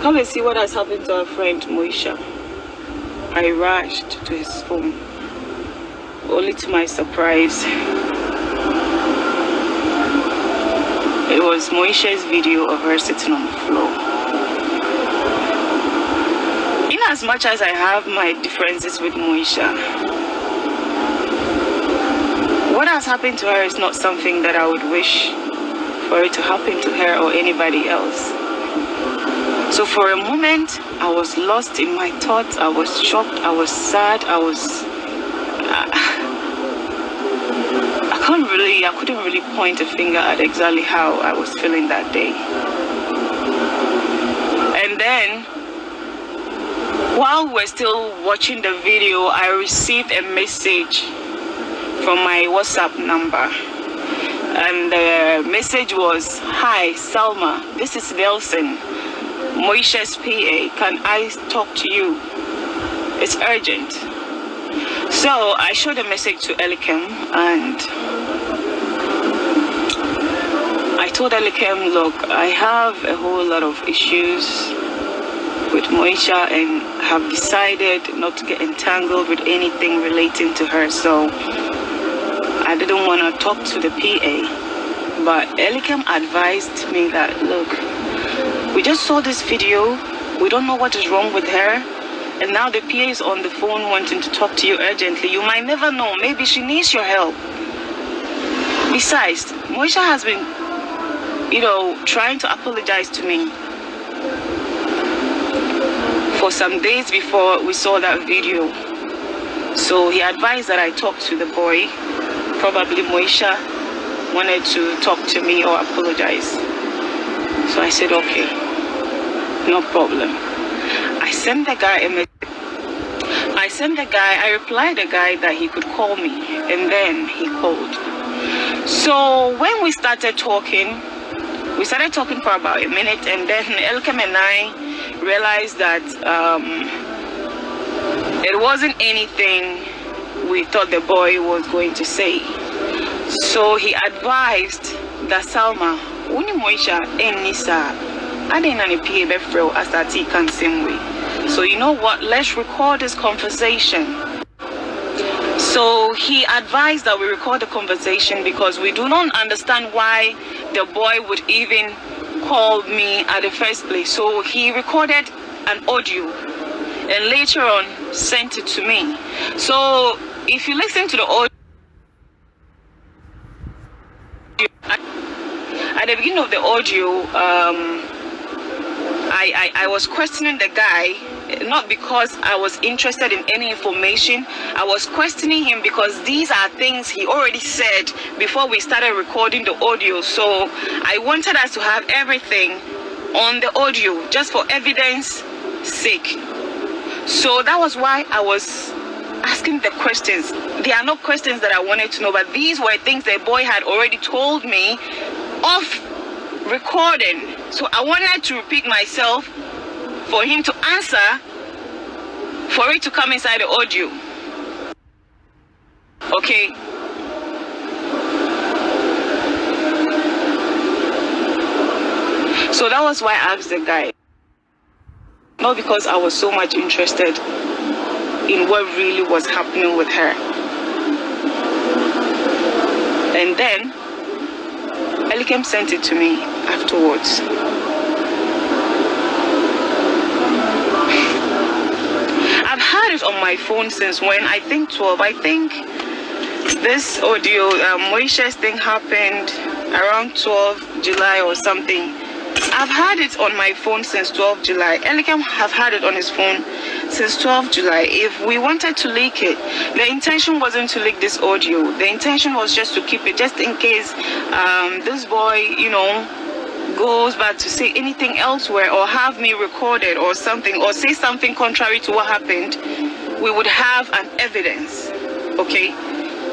Come and see what has happened to our friend Moesha. I rushed to his home, only to my surprise, it was Moesha's video of her sitting on the floor. In as much as I have my differences with Moesha, what has happened to her is not something that I would wish for it to happen to her or anybody else. So for a moment, I was lost in my thoughts. I was shocked. I was sad. I couldn't really point a finger at exactly how I was feeling that day. And then, while we're still watching the video, I received a message from my WhatsApp number. And the message was, "Hi, Salma, this is Nelson, Moesha's PA. Can I talk to you? It's urgent." So I showed a message to Lêakêd and I told Lêakêd, "Look, I have a whole lot of issues with Moesha and have decided not to get entangled with anything relating to her, so I didn't want to talk to the PA." But Lêakêd advised me that, "Look, we just saw this video. We don't know what is wrong with her. And now the PA is on the phone wanting to talk to you urgently. You might never know. Maybe she needs your help. Besides, Moesha has been, trying to apologize to me for some days before we saw that video." So he advised that I talk to the boy. Probably Moesha wanted to talk to me or apologize. So I said, "Okay, no problem." I sent the guy a message. I replied the guy that he could call me, and then he called. So when we started talking for about a minute, and then Lêakêd and I realized that it wasn't anything we thought the boy was going to say. So he advised that, "Salma, uni Moesha enisa adena ni pie befrel asati kan same way. So you know what? Let's record this conversation." So he advised that we record the conversation because we do not understand why the boy would even call me at the first place. So he recorded an audio and later on sent it to me. So if you listen to the audio, at the beginning of the audio, I was questioning the guy, not because I was interested in any information. I was questioning him because these are things he already said before we started recording the audio. So I wanted us to have everything on the audio just for evidence sake. So that was why I was asking the questions. They are not questions that I wanted to know, but these were things the boy had already told me off recording. So I wanted to repeat myself for him to answer, for it to come inside the audio. Okay. So that was why I asked the guy. Not because I was so much interested in what really was happening with her. And then Lêakêd sent it to me afterwards. I've had it on my phone since when? I think 12. I think this audio, Moesha's thing happened around 12 July or something. I've had it on my phone since 12 July. Lêakêd have had it on his phone since 12 July. If we wanted to leak it, the intention wasn't to leak this audio. The intention was just to keep it, just in case this boy, goes back to say anything elsewhere or have me recorded or something, or say something contrary to what happened, we would have an evidence. Okay,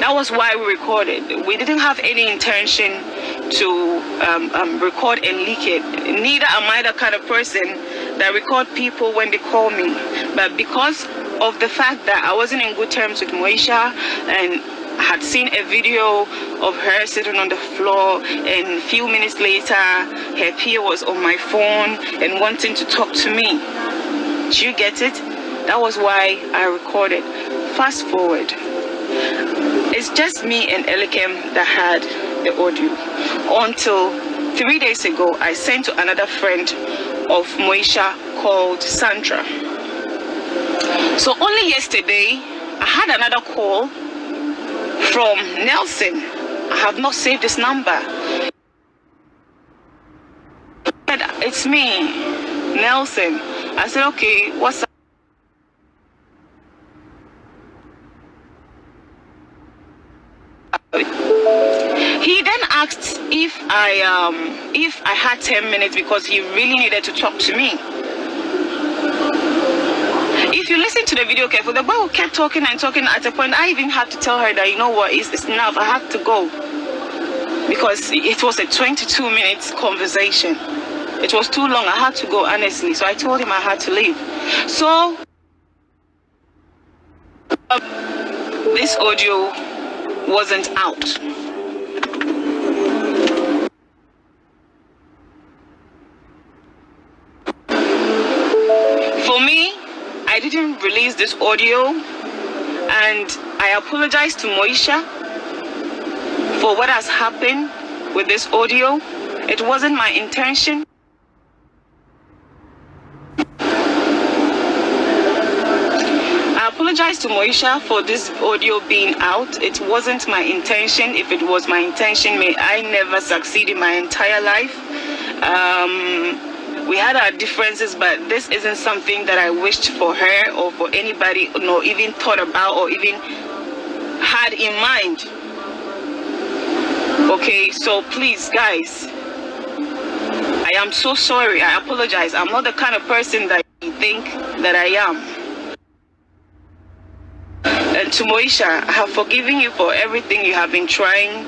that was why we recorded. We didn't have any intention to record and leak it. Neither am I the kind of person that record people when they call me. But because of the fact that I wasn't in good terms with Moesha, and I had seen a video of her sitting on the floor, and a few minutes later, her peer was on my phone and wanting to talk to me. Do you get it? That was why I recorded. Fast forward. It's just me and Lêakêd that had the audio. Until 3 days ago, I sent to another friend of Moesha called Sandra. So only yesterday, I had another call from Nelson. I have not saved this number. It's me, Nelson. I said, okay, what's up? He then asked if I had 10 minutes because he really needed to talk to me. If you listen to the video carefully, the boy kept talking and talking. At a point, I even had to tell her that, you know what, it's enough. I have to go. Because it was a 22 minutes conversation. It was too long. I had to go, honestly. So I told him I had to leave. So, this audio wasn't out. For me, I didn't release this audio, and I apologize to Moesha for what has happened with this audio. It wasn't my intention. I apologize to Moesha for this audio being out. It wasn't my intention. If it was my intention, may I never succeed in my entire life. We had our differences, but this isn't something that I wished for her or for anybody, nor even thought about or even had in mind. Okay, so please, guys, I am so sorry. I apologize. I'm not the kind of person that you think that I am. And to Moesha, I have forgiven you for everything you have been trying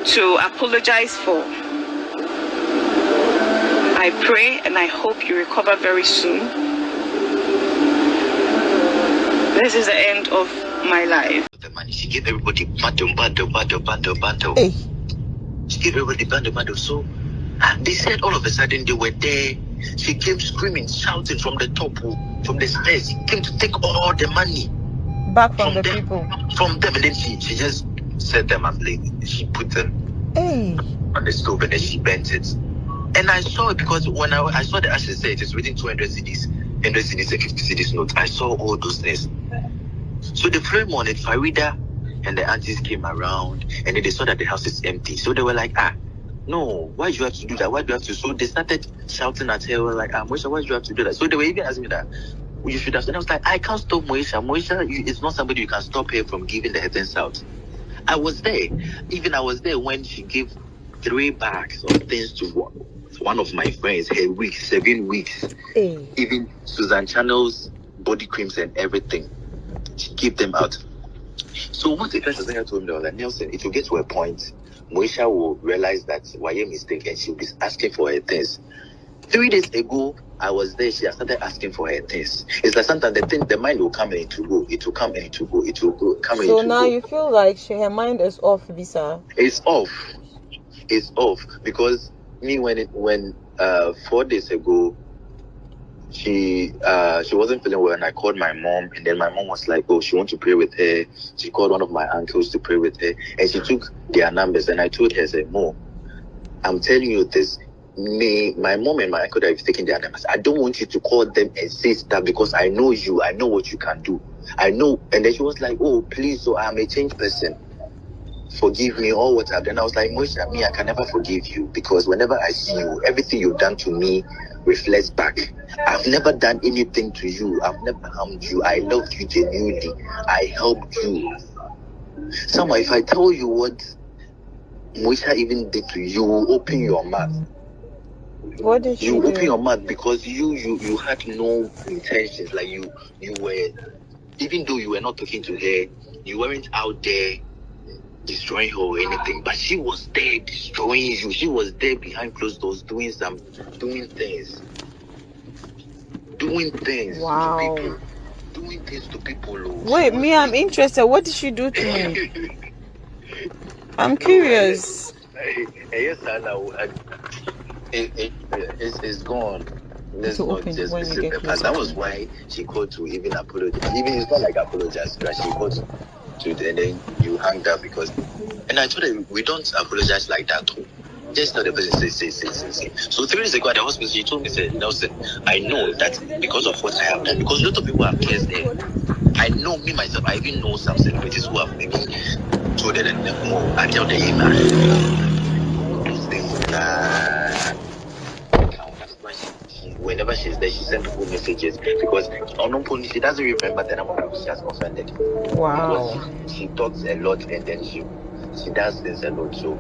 to apologize for. I pray and I hope you recover very soon. This is the end of my life. The money, she gave everybody bundle. Hey. She gave everybody bundle. So they said all of a sudden they were there. She came screaming, shouting from the top, from the stairs. She came to take all the money Back from the them, people. From them, and then she just set them up. She put them Hey. on the stove and then she bent it. And I saw it because when I saw the ashes say it is written 200 CDs, 100 CDs, and 50 CDs notes. I saw all those things. So the following morning, Farida and the aunties came around, and then they saw that the house is empty. So they were like, no, why do you have to do that? Why do you have to? So they started shouting at her, like, Moesha, why do you have to do that? So they were even asking me that, you should have. And I was like, I can't stop Moesha. Moesha is not somebody you can stop her from giving the heavens out. I was there. Even I was there when she gave 3 bags of things to one of my friends, her weeks, 7 weeks. Hey. Even Susan Channel's body creams and everything. She gave them out. So what the person told me was that, Nelson, it will get to a point, Moesha will realize that why a mistake and she'll be asking for her things. 3 days ago, I was there, she started asking for her things. It's like sometimes the mind will come and it will go. It will come and it will go. It will go, come and it will go. So now you feel like her mind is off, Visa? It's off. It's off. Because me, when 4 days ago, she wasn't feeling well, and I called my mom, and then my mom was like, oh, she wants to pray with her. She called one of my uncles to pray with her, and she took their numbers, and I told her, I said, Mom, I'm telling you this, my mom and my uncle that have taken their numbers, I don't want you to call them and say stuff because I know you, I know what you can do, I know. And then she was like, oh, please, so I'm a changed person, forgive me all what I've done. I was like, Moesha, me, I can never forgive you because whenever I see you, everything you've done to me reflects back. I've never done anything to you. I've never harmed you. I loved you genuinely. I helped you. Salma, if I tell you what Moesha even did to you, you will open your mouth. What did she do? You open your mouth because you had no intentions. Like you were, even though you were not talking to her, you weren't out there destroying her or anything, but she was there destroying you. She was there behind closed doors doing things Wow. to people. doing things to people. Wait, me, I'm interested. What did she do to me? I'm curious. Yes, I know. It's gone. Let's So not open just when you visit get the past. closer. That was why she called to even apologize. Even it's not like apologize, but she called to and then you hanged up because. And I told her we don't apologize like that. Just tell the person say. So 3 days ago at the hospital, she told me, say, Nelson, I know that because of what I have done, because a lot of people have cares there. I know me myself. I even know some celebrities who have maybe told her that more. I tell the email. Those things. Whenever she's there, she sends people messages because she doesn't remember the number of people she has offended. Wow. Because she talks a lot and then she does things a lot. So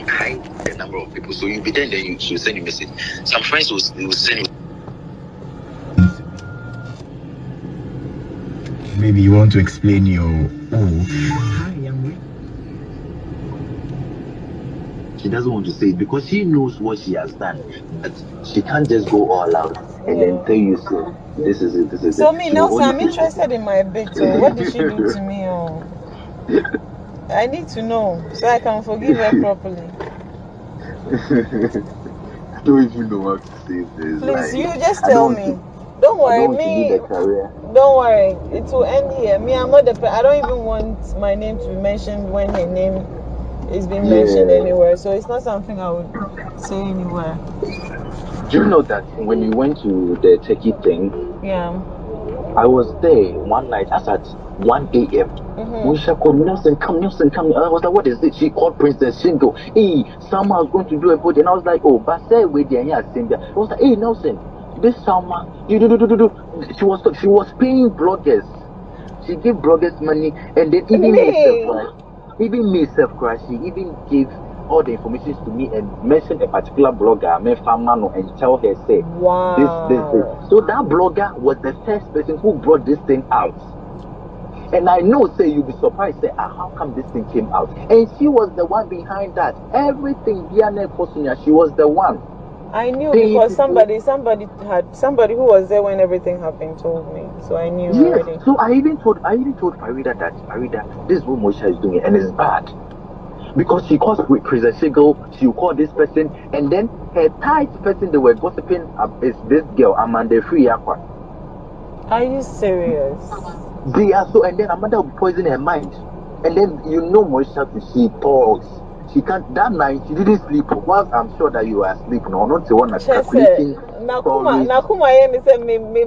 hide the number of people. So you'll be there and then she'll send you a message. Some friends will send you. Maybe you want to explain your She doesn't want to say it because she knows what she has done, but she can't just go all out and then tell you, so this is it. So me, Nelson, I'm interested in my bit. What did she do to me? I need to know so I can forgive her properly. I don't even know how to say this. Please, you just tell me. Don't worry, me. Don't worry, it will end here. Me, I'm not the. I don't even want my name to be mentioned when her name is being mentioned anywhere. So it's not something I would say anywhere. Do you know that when you went to the Turkey thing? Yeah. I was there one night as at 1 a.m. Moesha called me, Nelson, come. I was like, what is it? She called Princess Shingo. Hey, Salma was going to do a vote. And I was like, oh, but say with the I was like, hey, Nelson, this Salma, you do. She was paying bloggers. She gave bloggers money, and then even myself, she even gave all the information to me and mentioned a particular blogger, and tell her, say, wow. This. So that blogger was the first person who brought this thing out. And I know, say, you'll be surprised, say, how come this thing came out? And she was the one behind that. Everything, she was the one. I knew because somebody who was there when everything happened told me. So I knew already. So I even told Farida that this is what Moesha is doing and it's bad. Because she calls with Princess Shingo, she'll call this person, and then her tight person they were gossiping is this girl, Amanda Free-Aqua. Are you serious? They are so, and then Amanda will poison her mind. And then you know Moesha, she talks. She can't, that night she didn't sleep. Whilst I'm sure that you are asleep, no, not the one that's calculating. Nakuma,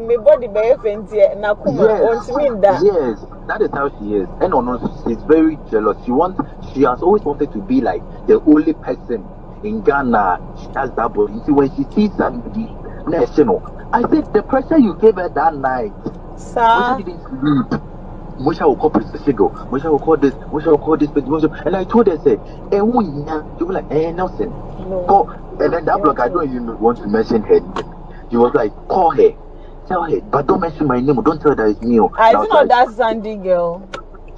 me body be fainty. Nakuma, yes, that is how she is. And she's very jealous. She has always wanted to be like the only person in Ghana. She has that body. See, when she sees somebody, I said the pressure you gave her that night. Sir, she didn't sleep. Moesha will call Princess Shingo. Moesha will call this. Moesha will call this. And I told her, say, you be like, Nelson. No. Call. And then that blog, I don't even want to mention her name. He was like, call her. Tell her, but don't mention my name. Don't tell her that it's me. I know like, that Sandy girl.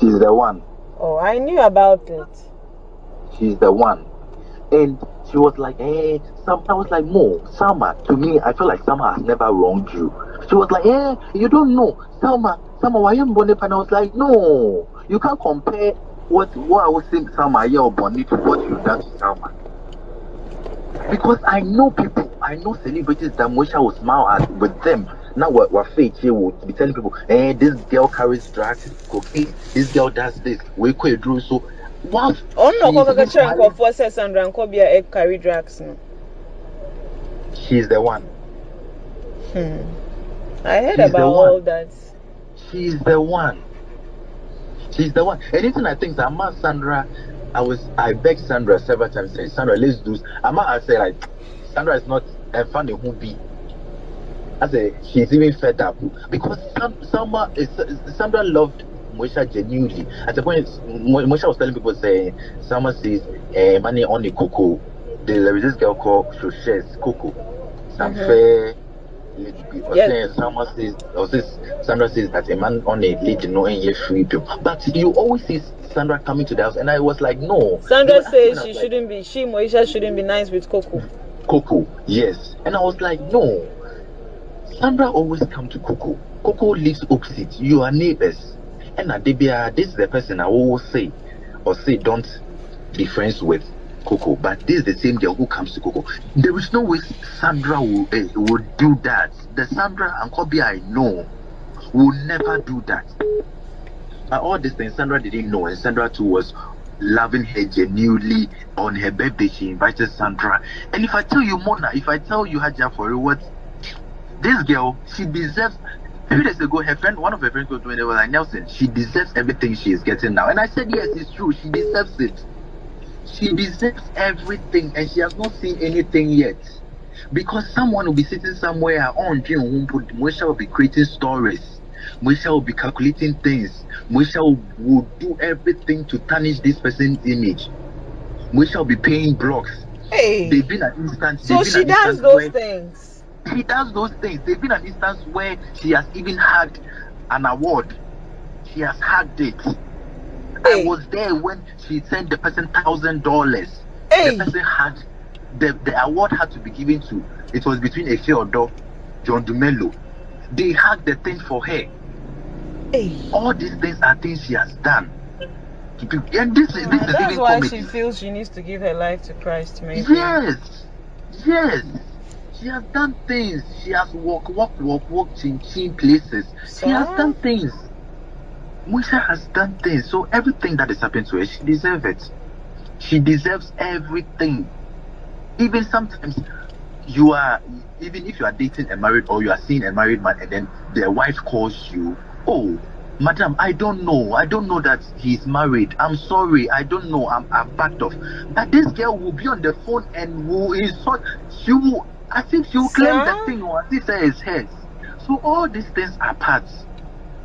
She's the one. Oh, I knew about it. She's the one. And she was like, I was like, Salma, to me, I feel like Salma has never wronged you. She was like, you don't know. Salma, why you Bonnie? And I was like, no, you can't compare what I was saying Salma or Bonnie to what you've done to Salma. Because I know people, I know celebrities that Moesha will smile at with them. Now what fake here will be telling people, this girl carries drugs, cocaine, this girl does this, we could do so. What? Oh no, for Sandra and Kobia carry drugs. No. She's the one. I heard about all that. She's the one. Anything I think that Sandra, I begged Sandra several times, say, Sandra, let's do. I say like, Sandra is not a funny who be. I say she's even fed up because Sandra loved Moesha genuinely. At the point, Moesha was telling people, saying, Sandra says, money on the cocoa. There is this girl called Shoshes Coco. Some fair. Yes. Sandra says that a man on a lead knowing you free people. But you always see Sandra coming to the house, and I was like, no. Sandra says Moesha shouldn't be nice with Coco. Coco, yes. And I was like, no. Sandra always come to Coco. Coco lives opposite. You are neighbors. And this is the person I always say don't be friends with Coco. But this is the same girl who comes to Coco. There is no way Sandra will do that. The Sandra and Kobe I know will never do that. All these things Sandra didn't know, and Sandra too was loving her genuinely. On her birthday she invited Sandra. And if I tell you Mona, if I tell you Haja for reward, this girl, she deserves. A few days ago, one of her friends told me, they were like, Nelson, she deserves everything she is getting now. And I said, yes, it's true, she deserves it. She deserves everything, and she has not seen anything yet. Because someone will be sitting somewhere on Moesha will be creating stories. Moesha will be calculating things. Moesha will do everything to tarnish this person's image. Moesha will be paying blocks. Hey. They've been an instance. So she does those things. She does those things. There's been an instance where she has even had an award. She has had it. Hey. I was there when she sent the person $1,000. Hey. The person had the award had to be given to. It was between Efe Odo, John Dumelo. They had the thing for her. Hey. All these things are things she has done. And this is that's why she feels she needs to give her life to Christ. Maybe. Yes. She has done things. She has walked in places. She has done things. Moesha has done things. So everything that is happening to her, she deserves it. She deserves everything. Even sometimes even if you are dating a married or you are seeing a married man and then their wife calls you, oh, madam, I don't know that he's married. I'm sorry, I don't know. I've backed off. But this girl will be on the phone and will insult. As if she will claim the thing or as if it is hers. So all these things are parts.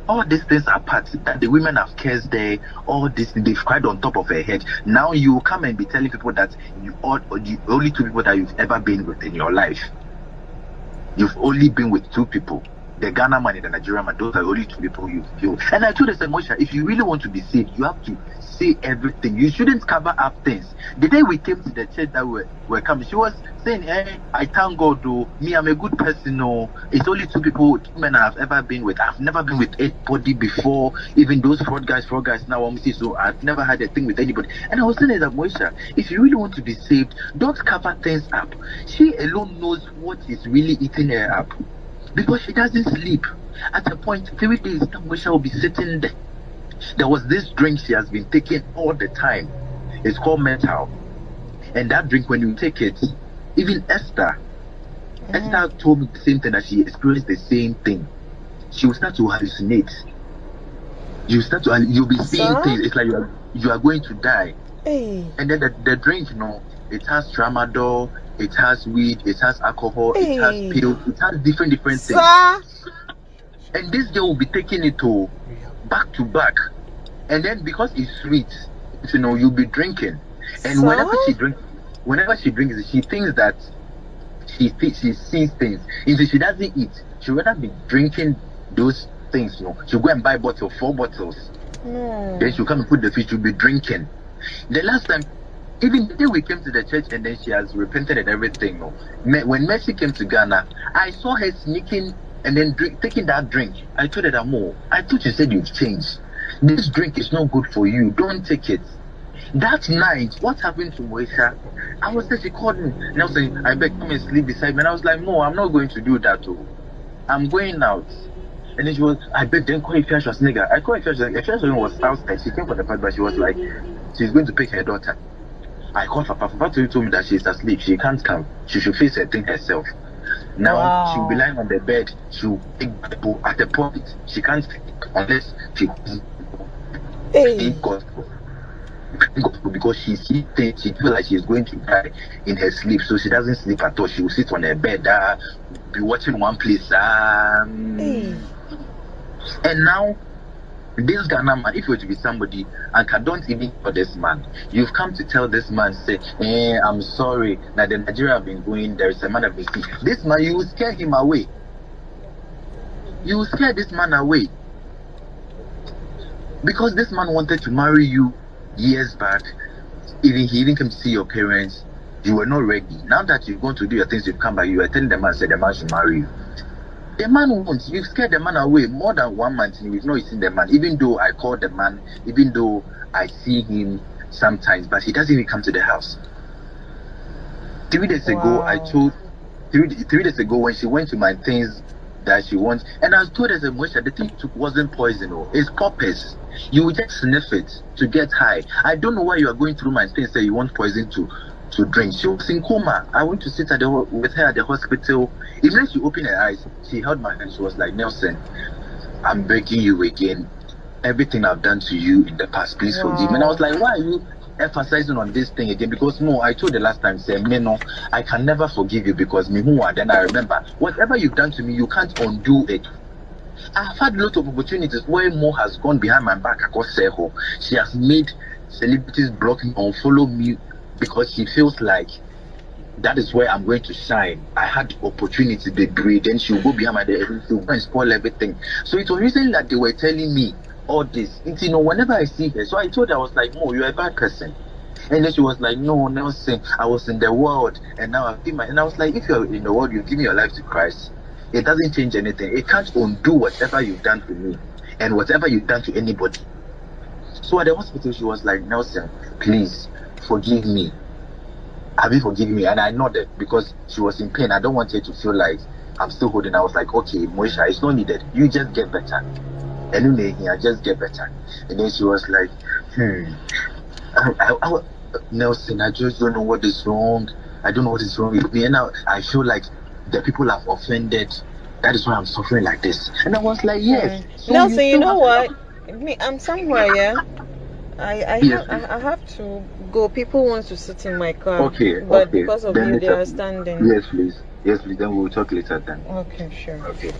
That the women have cursed there. All this, they've cried on top of her head. Now you come and be telling people that the only two people that you've ever been with in your life. You've only been with two people. The Ghana man and the Nigerian man, those are the only two people you feel. And I told her, Moesha, if you really want to be saved, you have to say everything. You shouldn't cover up things. The day we came to the church that we were coming, she was saying, hey, I thank God, though. Me, I'm a good person, no. It's only two men I've ever been with. I've never been with anybody before. Even those fraud guys now, so I've never had a thing with anybody. And I was saying that, Moesha, if you really want to be saved, don't cover things up. She alone knows what is really eating her up. Because she doesn't sleep. At a point, 3 days, Moesha will be sitting there. There was this drink she has been taking all the time. It's called Metal. And that drink, when you take it, even Esther told me the same thing, that she experienced the same thing. She will start to hallucinate. You'll be seeing things. It's like you are going to die. Hey. And then the drink, it has tramadol, it has weed, it has alcohol, it has pills, it has different things. And this girl will be taking it to back to back. And then because it's sweet, you'll be drinking. And whenever she drinks, she thinks that she sees things. If she doesn't eat, she'll rather be drinking those things. She'll go and buy 4 bottles. Then she'll come and put the fish, she'll be drinking. The last time, even the day we came to the church and then she has repented and everything. When Mercy came to Ghana, I saw her sneaking and then taking that drink. I told her that, Mo, I thought you said you've changed. This drink is not good for you. Don't take it. That night, what happened to Moesha? I was there, she called me. And I was saying, I beg, come and sleep beside me. And I was like, no, I'm not going to do that. I'm going out. And then she was, I beg, then call Ifeanyi Schwarzenegger. I called Ifeanyi Schwarzenegger. Ifeanyi Schwarzenegger was outside. She came for the party, but she was like, she's going to pick her daughter. I called Papa. Papa told me that she's asleep. She can't come. She should face her thing herself. Now she'll be lying on the bed. She'll take Bible. At the point, she can't speak unless she because she sees things. She feels like she's going to die in her sleep, so she doesn't sleep at all. She will sit on her bed, be watching one place. And now, this Ghana man, if you were to be somebody, and I don't even for this man, you've come to tell this man, say, I'm sorry, that the Nigeria have been going, there is a man that been sick. This man, you will scare him away. You will scare this man away. Because this man wanted to marry you years back. He even came to see your parents. You were not ready. Now that you're going to do your things, you've come back, you are telling the man, say the man should marry you. The man won't. You've scared the man away more than 1 month and we've not seen the man. Even though I call the man, even though I see him sometimes, but he doesn't even come to the house. 3 days ago, I told 3 days ago when she went to my things that she wants, and I told her that Moesha, the thing took wasn't poison, it's poppers. You will just sniff it to get high. I don't know why you are going through my things say you want poison to drink. She was in coma. I went to sit with her at the hospital. Even she opened her eyes, she held my hand. She was like, Nelson, I'm begging you again. Everything I've done to you in the past, please forgive me. And I was like, why are you emphasizing on this thing again? Because I told the last time, say, no, I can never forgive you because then I remember whatever you've done to me, you can't undo it. I've had a lot of opportunities where Mo has gone behind my back across Seho. She has made celebrities block me, unfollow me because she feels like that is where I'm going to shine. I had opportunity to breed, then she'll go behind my head, she'll go and spoil everything. So it was recently that they were telling me all this. And, whenever I see her, so I told her, I was like, Mo, you're a bad person. And then she was like, no, Nelson, I was in the world and now I've been and I was like, if you're in the world, you're giving your life to Christ. It doesn't change anything. It can't undo whatever you've done to me and whatever you've done to anybody. So at the hospital, she was like, Nelson, please forgive me. Have you forgiven me? And I nodded because she was in pain. I don't want her to feel like I'm still holding. I was like, okay, Moesha, it's not needed. You just get better. And I just get better. And then she was like, Nelson, I just don't know what is wrong. I don't know what is wrong with me. And now I feel like the people have offended. That is why I'm suffering like this. And I was like, yes. So Nelson, you know what? I'm somewhere, yeah. I have to go. People want to sit in my car. Okay. But because of then you, they are standing. Yes, please. Then we'll talk later then. Okay, sure. Okay.